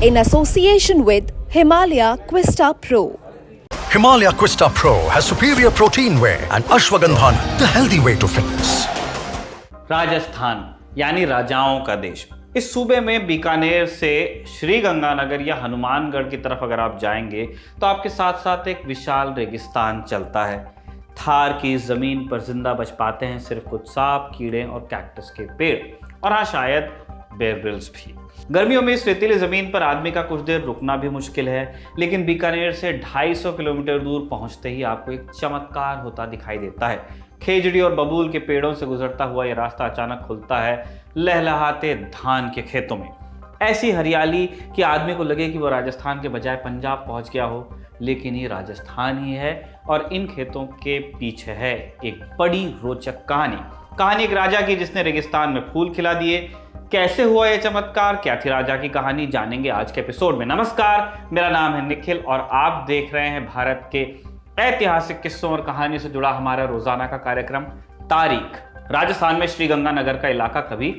in association with Himalaya Quista Pro. Himalaya Quista Pro has superior protein whey and ashwagandha, the healthy way to fitness. Rajasthan यानी राजाओं का देश। इस सूबे में बीकानेर से श्री गंगानगर या हनुमानगढ़ की तरफ अगर आप जाएंगे तो आपके साथ साथ एक विशाल रेगिस्तान चलता है। थार की जमीन पर जिंदा बच पाते हैं सिर्फ कुछ सांप, कीड़े और कैक्टस के पेड़, और हाँ शायद बेयर ग्रिल्स भी। गर्मियों में इस रेतीली जमीन पर आदमी का कुछ देर रुकना भी मुश्किल है, लेकिन बीकानेर से 250 किलोमीटर दूर पहुंचते ही आपको एक चमत्कार होता दिखाई देता है। खेजड़ी और बबूल के पेड़ों से गुजरता हुआ यह रास्ता अचानक खुलता है लहलहाते धान के खेतों में। ऐसी हरियाली कि आदमी को लगे कि वो राजस्थान के बजाय पंजाब पहुंच गया हो, लेकिन ये राजस्थान ही है और इन खेतों के पीछे है एक बड़ी रोचक कहानी एक राजा की जिसने रेगिस्तान में फूल खिला दिए। कैसे हुआ यह चमत्कार, क्या थी राजा की कहानी, जानेंगे आज के एपिसोड में। नमस्कार, मेरा नाम है निखिल और आप देख रहे हैं भारत के ऐतिहासिक किस्सों और कहानी से जुड़ा हमारा रोजाना का कार्यक्रम तारीख। राजस्थान में श्री गंगानगर का इलाका कभी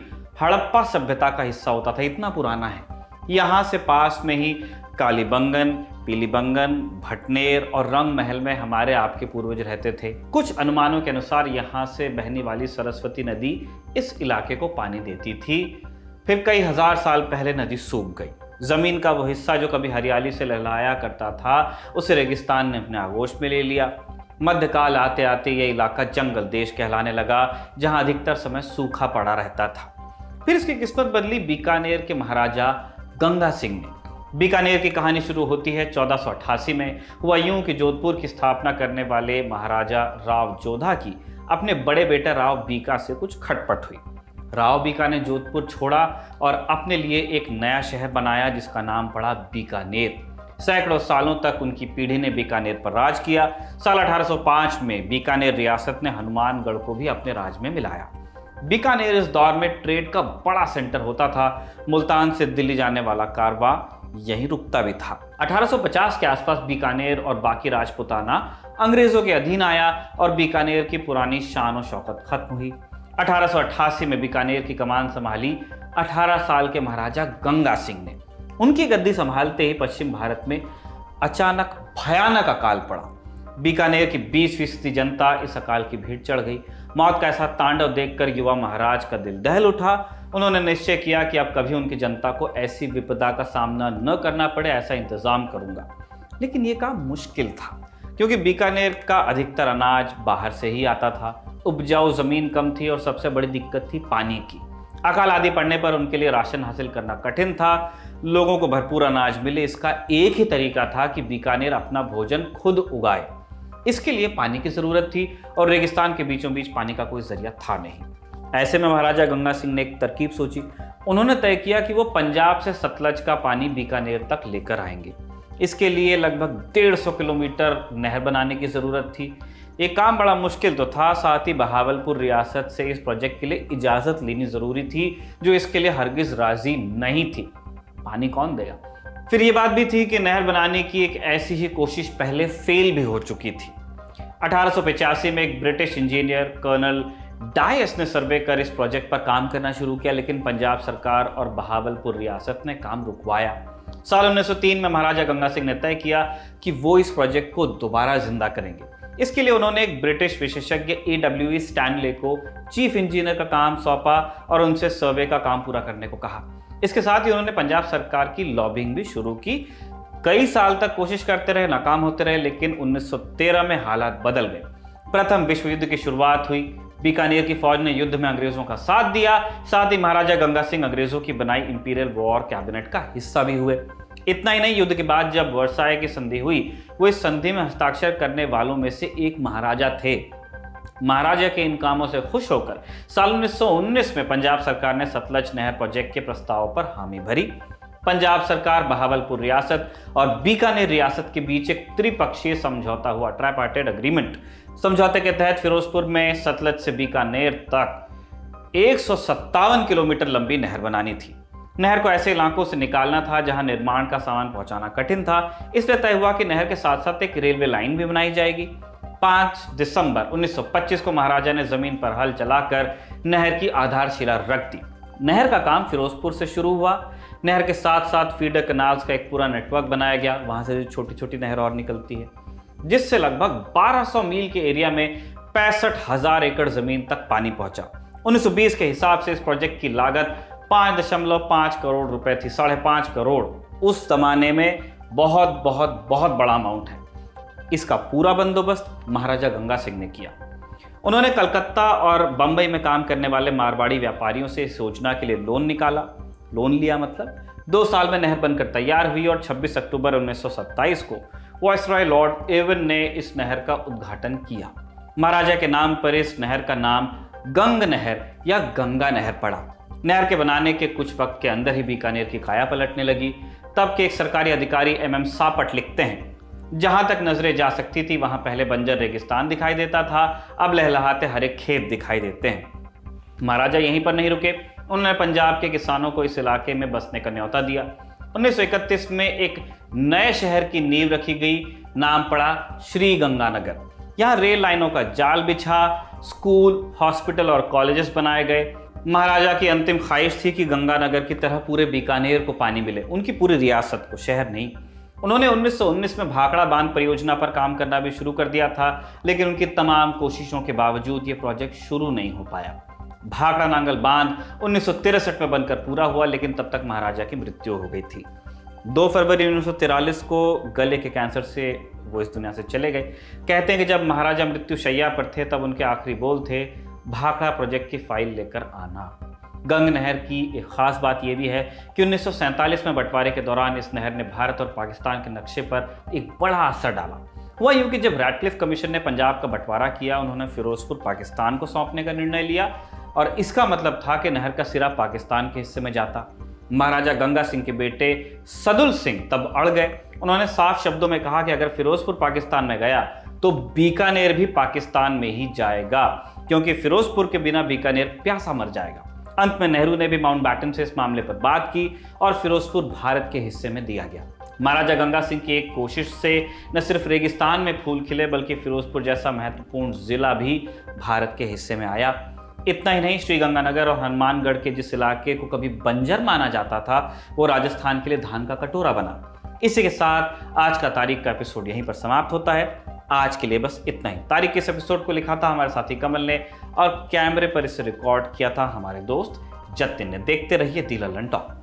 हड़प्पा सभ्यता का हिस्सा होता था, इतना पुराना है। यहाँ से पास में ही कालीबंगन, पीलीबंगन, भटनेर और रंग महल में हमारे आपके पूर्वज रहते थे। कुछ अनुमानों के अनुसार यहाँ से बहने वाली सरस्वती नदी इस इलाके को पानी देती थी। फिर कई हजार साल पहले नदी सूख गई। जमीन का वो हिस्सा जो कभी हरियाली से लहलाया करता था उसे रेगिस्तान ने अपने आगोश में ले लिया। मध्यकाल आते आते ये इलाका जंगल देश कहलाने लगा, जहां अधिकतर समय सूखा पड़ा रहता था। फिर इसकी किस्मत बदली बीकानेर के महाराजा गंगा सिंह ने। बीकानेर की कहानी शुरू होती है 1488 में। हुआ यूं कि जोधपुर की स्थापना करने वाले महाराजा राव जोधा की अपने बड़े बेटे राव बीका से कुछ खटपट हुई। राव बीका ने जोधपुर छोड़ा और अपने लिए एक नया शहर बनाया जिसका नाम पड़ा बीकानेर। सैकड़ों सालों तक उनकी पीढ़ी ने बीकानेर पर राज किया। साल 1805 में बीकानेर रियासत ने हनुमानगढ़ को भी अपने राज में मिलाया। बीकानेर इस दौर में ट्रेड का बड़ा सेंटर होता था। मुल्तान से दिल्ली जाने वाला कारवां यहीं रुकता भी था। 1850 के आसपास बीकानेर और बाकी राजपुताना अंग्रेजों के अधीन आया और बीकानेर की पुरानी शान और शौकत खत्म हुई। 1888 में बीकानेर की कमान संभाली 18 साल के महाराजा गंगा सिंह ने। उनकी गद्दी संभालते ही पश्चिम भारत में अचानक भयानक अकाल पड़ा। बीकानेर की 20% जनता इस अकाल की भीड़ चढ़ गई। मौत का ऐसा तांडव देखकर युवा महाराज का दिल दहल उठा। उन्होंने निश्चय किया कि अब कभी उनकी जनता को ऐसी विपदा का सामना न करना पड़े, ऐसा इंतजाम करूंगा। लेकिन यह काम मुश्किल था क्योंकि बीकानेर का अधिकतर अनाज बाहर से ही आता था। उपजाऊ जमीन कम थी और सबसे बड़ी दिक्कत थी पानी की। अकाल आदि पड़ने पर उनके लिए राशन हासिल करना कठिन था। लोगों को भरपूर अनाज मिले इसका एक ही तरीका था कि बीकानेर अपना भोजन खुद उगाए। इसके लिए पानी की जरूरत थी और रेगिस्तान के बीचों बीच पानी का कोई जरिया था नहीं। ऐसे में महाराजा गंगा सिंह ने एक तरकीब सोची। उन्होंने तय किया कि वो पंजाब से सतलज का पानी बीकानेर तक लेकर आएंगे। इसके लिए लगभग 150 किलोमीटर नहर बनाने की जरूरत थी। ये काम बड़ा मुश्किल तो था, साथ ही बहावलपुर रियासत से इस प्रोजेक्ट के लिए इजाजत लेनी जरूरी थी, जो इसके लिए हरगिज राजी नहीं थी। पानी कौन देगा? फिर ये बात भी थी कि नहर बनाने की एक ऐसी ही कोशिश पहले फेल भी हो चुकी थी। 1885 में एक ब्रिटिश इंजीनियर कर्नल डायस ने सर्वे कर इस प्रोजेक्ट पर काम करना शुरू किया, लेकिन पंजाब सरकार और बहावलपुर रियासत ने काम रुकवाया। साल 1903 में महाराजा गंगा सिंह ने तय किया कि वो इस प्रोजेक्ट को दोबारा जिंदा करेंगे। इसके लिए उन्होंने एक ब्रिटिश विशेषज्ञ AW स्टैनले को चीफ इंजीनियर का काम सौंपा और उनसे सर्वे का काम पूरा करने को कहा। इसके साथ ही उन्होंने पंजाब सरकार की लॉबिंग भी शुरू की। कई साल तक कोशिश करते रहे, नाकाम होते रहे, लेकिन 1913 में हालात बदल गए। प्रथम विश्व युद्ध की शुरुआत हुई। बीकानेर की फौज ने युद्ध में अंग्रेजों का साथ दिया। साथ ही महाराजा गंगा सिंह अंग्रेजों की बनाई इंपीरियल वॉर कैबिनेट का हिस्सा भी हुए। इतना ही नहीं, युद्ध के बाद जब वर्साय की संधि हुई, वो इस संधि में हस्ताक्षर करने वालों में से एक महाराजा थे। महाराजा के इन कामों से खुश होकर साल 1919 में पंजाब सरकार ने सतलज नहर प्रोजेक्ट के प्रस्ताव पर हामी भरी। पंजाब सरकार, बहावलपुर रियासत और बीकानेर रियासत के बीच एक त्रिपक्षीय समझौता हुआ, ट्राइपार्टाइट एग्रीमेंट। समझौते के तहत फिरोजपुर में सतलज से बीकानेर तक 157 किलोमीटर लंबी नहर बनानी थी। नहर को ऐसे इलाकों से निकालना था जहां निर्माण का सामान पहुंचाना कठिन था, इसलिए तय हुआ कि नहर के साथ साथ एक रेलवे लाइन भी बनाई जाएगी। 5 दिसंबर 1925 को महाराजा ने जमीन पर हल चलाकर नहर की आधारशिला रख दी नहर का काम फिरोजपुर से शुरू हुआ। नहर के साथ साथ फीडर कनाल्स का एक पूरा नेटवर्क बनाया गया, वहां से छोटी छोटी नहर और निकलती है, जिससे लगभग 1200 मील के एरिया में 65,000 एकड़ जमीन तक पानी पहुंचा। 1920 के हिसाब से इस प्रोजेक्ट की लागत 5.5 करोड़ रुपए थी। 5.5 करोड़ उस जमाने में बहुत बहुत बहुत बड़ा अमाउंट है। इसका पूरा बंदोबस्त महाराजा गंगा सिंह ने किया। उन्होंने कलकत्ता और बंबई में काम करने वाले मारवाड़ी व्यापारियों से इस योजना के लिए लोन निकाला। लोन लिया मतलब 2 साल में नहर बनकर तैयार हुई और 26 अक्टूबर 1927 को वायसराय लॉर्ड एवन ने इस नहर का उद्घाटन किया। महाराजा के नाम पर इस नहर का नाम गंग नहर या गंगा नहर पड़ा। नहर के बनाने के कुछ वक्त के अंदर ही बीकानेर की काया पलटने लगी। तब के एक सरकारी अधिकारी MM सापट लिखते हैं, जहां तक नजरें जा सकती थी वहां पहले बंजर रेगिस्तान दिखाई देता था, अब लहलहाते हरे खेत दिखाई देते हैं। महाराजा यहीं पर नहीं रुके, उन्होंने पंजाब के किसानों को इस इलाके में बसने का न्योता दिया। 1931 में एक नए शहर की नींव रखी गई, नाम पड़ा श्री गंगानगर। यहाँ रेल लाइनों का जाल बिछा, स्कूल, हॉस्पिटल और कॉलेजेस बनाए गए। महाराजा की अंतिम ख्वाहिश थी कि गंगानगर की तरह पूरे बीकानेर को पानी मिले, उनकी पूरी रियासत को, शहर नहीं। उन्होंने 1919 में भाखड़ा बांध परियोजना पर काम करना भी शुरू कर दिया था, लेकिन उनकी तमाम कोशिशों के बावजूद ये प्रोजेक्ट शुरू नहीं हो पाया। भाखड़ा नांगल बांध 1963 में बनकर पूरा हुआ, लेकिन तब तक महाराजा की मृत्यु हो गई थी। 2 फरवरी 1943 को गले के कैंसर से वो इस दुनिया से चले गए। कहते हैं कि जब महाराजा मृत्यु शैया पर थे तब उनके आखिरी बोल थे, भाखड़ा प्रोजेक्ट की फाइल लेकर आना। गंग नहर की एक खास बात यह भी है कि 1947 में बंटवारे के दौरान इस नहर ने भारत और पाकिस्तान के नक्शे पर एक बड़ा असर डाला। हुआ यूं कि जब रैडक्लिफ कमीशन ने पंजाब का बंटवारा किया, उन्होंने फिरोजपुर पाकिस्तान को सौंपने का निर्णय लिया और इसका मतलब था कि नहर का सिरा पाकिस्तान के हिस्से में जाता। महाराजा गंगा सिंह के बेटे सदुल सिंह तब अड़ गए। उन्होंने साफ शब्दों में कहा कि अगर फिरोजपुर पाकिस्तान में गया तो बीकानेर भी पाकिस्तान में ही जाएगा, क्योंकि फिरोजपुर के बिना बीकानेर प्यासा मर जाएगा। अंत में नेहरू ने भी माउंटबैटन से इस मामले पर बात की और फिरोजपुर भारत के हिस्से में दिया गया। महाराजा गंगा सिंह की एक कोशिश से न सिर्फ रेगिस्तान में फूल खिले, बल्कि फिरोजपुर जैसा महत्वपूर्ण जिला भी भारत के हिस्से में आया। इतना ही नहीं, श्री गंगानगर और हनुमानगढ़ के जिस इलाके को कभी बंजर माना जाता था, वो राजस्थान के लिए धान का कटोरा बना। इसी के साथ आज का तारीख का एपिसोड यहीं पर समाप्त होता है। आज के लिए बस इतना ही। तारीख के इस एपिसोड को लिखा था हमारे साथी कमल ने और कैमरे पर इसे रिकॉर्ड किया था हमारे दोस्त जतिन ने। देखते रहिए दी लल्लन टॉक।